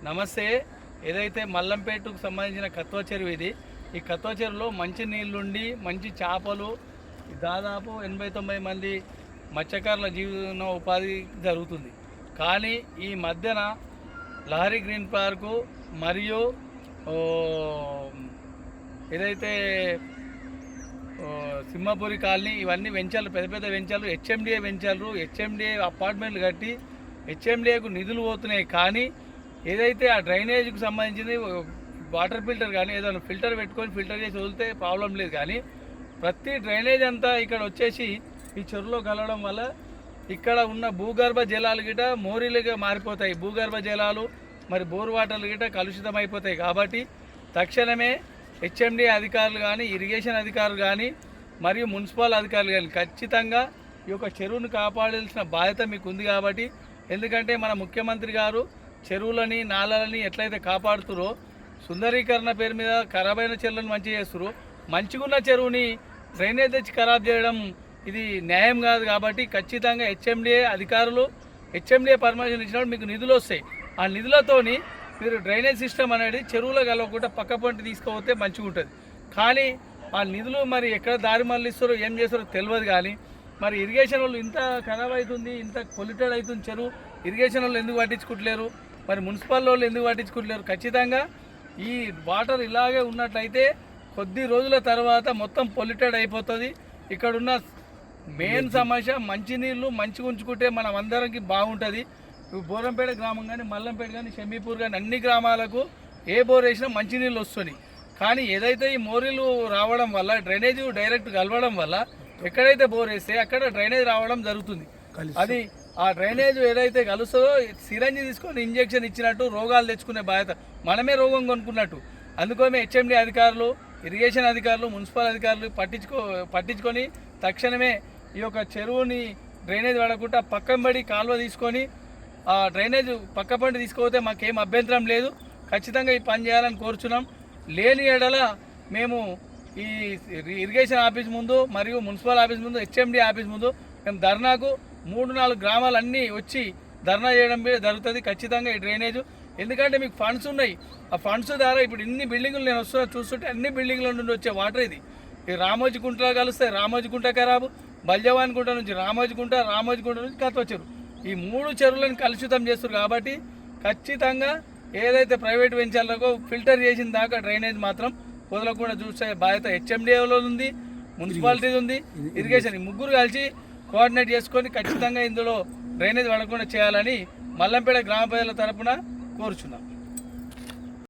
నమస్తే. ఏదైతే మల్లంపేటకు సంబంధించిన కత్వ చెరువు ఇది. ఈ కత్వ చెరువులో మంచి నీళ్ళుండి మంచి చేపలు దాదాపు 80-90 మంది మత్స్యకారుల జీవన ఉపాధి జరుగుతుంది. కానీ ఈ మధ్యన లహరి గ్రీన్ పార్కు మరియు ఏదైతే సింహపురి కాలనీ ఇవన్నీ వెంచర్లు, పెద్ద పెద్ద వెంచర్లు, హెచ్ఎండిఏ వెంచర్లు, హెచ్ఎండిఏ అపార్ట్మెంట్లు కట్టి హెచ్ఎండిఏకు నిధులు పోతున్నాయి. కానీ ఏదైతే ఆ డ్రైనేజ్కి సంబంధించింది వాటర్ ఫిల్టర్ కానీ ఏదైనా ఫిల్టర్ పెట్టుకొని ఫిల్టర్ చేసి వదిలితే ప్రాబ్లం లేదు. కానీ ప్రతి డ్రైనేజ్ అంతా ఇక్కడ వచ్చేసి ఈ చెరువులో కలవడం వల్ల ఇక్కడ ఉన్న భూగర్భ జలాలు గిట మోరీలుగా మారిపోతాయి. భూగర్భ జలాలు మరి బోర్ వాటర్లు గిట కలుషితం అయిపోతాయి. కాబట్టి తక్షణమే హెచ్ఎండి అధికారులు కానీ, ఇరిగేషన్ అధికారులు కానీ మరియు మున్సిపల్ అధికారులు కానీ ఖచ్చితంగా ఈ యొక్క చెరువును కాపాడాల్సిన బాధ్యత మీకు ఉంది. కాబట్టి ఎందుకంటే మన ముఖ్యమంత్రి గారు చెరువులని నాళాలని ఎట్లయితే కాపాడుతురో, సుందరీకరణ పేరు మీద ఖరాబైన చెరువులను మంచి చేస్తురో, మంచిగున్న చెరువుని డ్రైనేజ్ తెచ్చి ఖరాబ్ చేయడం ఇది న్యాయం కాదు. కాబట్టి ఖచ్చితంగా హెచ్ఎండిఏ అధికారులు హెచ్ఎండిఏ పర్మిషన్ ఇచ్చినప్పుడు మీకు నిధులు వస్తాయి. ఆ నిధులతోని మీరు డ్రైనేజ్ సిస్టమ్ అనేది చెరువులో కలవకుండా పక్క పంట తీసుకుపోతే మంచిగా ఉంటుంది. కానీ ఆ నిధులు మరి ఎక్కడ దారి మళ్ళిస్తారో ఏం చేస్తారో తెలియదు. కానీ మరి ఇరిగేషన్ వాళ్ళు ఇంత ఖరాబ్ అవుతుంది, ఇంత పొల్యూటెడ్ అవుతుంది చెరువు, ఇరిగేషన్ వాళ్ళు ఎందుకు పట్టించుకుంటలేరు, మరి మున్సిపల్ వాళ్ళు ఎందుకు పట్టించుకుంటలేరు? ఖచ్చితంగా ఈ వాటర్ ఇలాగే ఉన్నట్లయితే కొద్ది రోజుల తర్వాత మొత్తం పొల్యూటెడ్ అయిపోతుంది. ఇక్కడున్న మెయిన్ సమస్య మంచినీళ్ళు మంచిగా ఉంచుకుంటే మనం అందరికీ బాగుంటుంది. బోరంపేట గ్రామం కానీ, మల్లంపేట కానీ, షమీపూర్ కానీ అన్ని గ్రామాలకు ఏ బోర్ వేసినా మంచినీళ్ళు వస్తున్నాయి. కానీ ఏదైతే ఈ మోరీలు రావడం వల్ల డ్రైనేజ్ డైరెక్ట్ కలవడం వల్ల ఎక్కడైతే బోర్ వేస్తే అక్కడ డ్రైనేజ్ రావడం జరుగుతుంది. అది ఆ డ్రైనేజ్ ఏదైతే కలుస్తుందో సిరంజి తీసుకొని ఇంజెక్షన్ ఇచ్చినట్టు రోగాలు తెచ్చుకునే బాధ్యత మనమే రోగం కొనుక్కున్నట్టు. అందుకోమే హెచ్ఎండి అధికారులు, ఇరిగేషన్ అధికారులు, మున్సిపల్ అధికారులు పట్టించుకొని తక్షణమే ఈ యొక్క చెరువుని డ్రైనేజ్ పడకుండా పక్కంబడి కాలువ తీసుకొని ఆ డ్రైనేజ్ పక్కపండి తీసుకుపోతే మాకేం అభ్యంతరం లేదు. ఖచ్చితంగా ఈ పని చేయాలని కోరుచున్నాం. లేని ఎడల మేము ఈ ఇరిగేషన్ ఆఫీస్ ముందు మరియు మున్సిపల్ ఆఫీస్ ముందు, హెచ్ఎండి ఆఫీస్ ముందు మేము ధర్నాకు 3-4 గ్రామాలన్నీ వచ్చి ధర్నా చేయడం జరుగుతుంది. ఖచ్చితంగా ఈ డ్రైనేజ్ ఎందుకంటే మీకు ఫండ్స్ ఉన్నాయి. ఆ ఫండ్స్ ద్వారా ఇప్పుడు ఇన్ని బిల్డింగులు నేను చూస్తుంటే అన్ని బిల్డింగ్ల నుండి వచ్చే వాటర్ ఇది. ఈ రామోజీకుంటలో కలుస్తాయి, రామోజీకుంట ఖరాబు, బల్జవాన్ కుంట నుంచి రామోజీకుంట నుంచి కత్వ చెరువు, ఈ 3 చెరువులను కలుషితం చేస్తారు. కాబట్టి ఖచ్చితంగా ఏదైతే ప్రైవేట్ వెంచర్లకు ఫిల్టర్ చేసిన దాకా డ్రైనేజ్ మాత్రం వదలకుండా చూసే బాధ్యత హెచ్ఎండిఏలో ఉంది, మున్సిపాలిటీ ఉంది, ఇరిగేషన్, ఈ ముగ్గురు కలిసి కోఆర్డినేట్ చేసుకొని ఖచ్చితంగా ఇందులో డ్రైనేజ్ పడకుండా చేయాలని మల్లంపేట గ్రామ ప్రజల తరపున కోరుచున్నాం.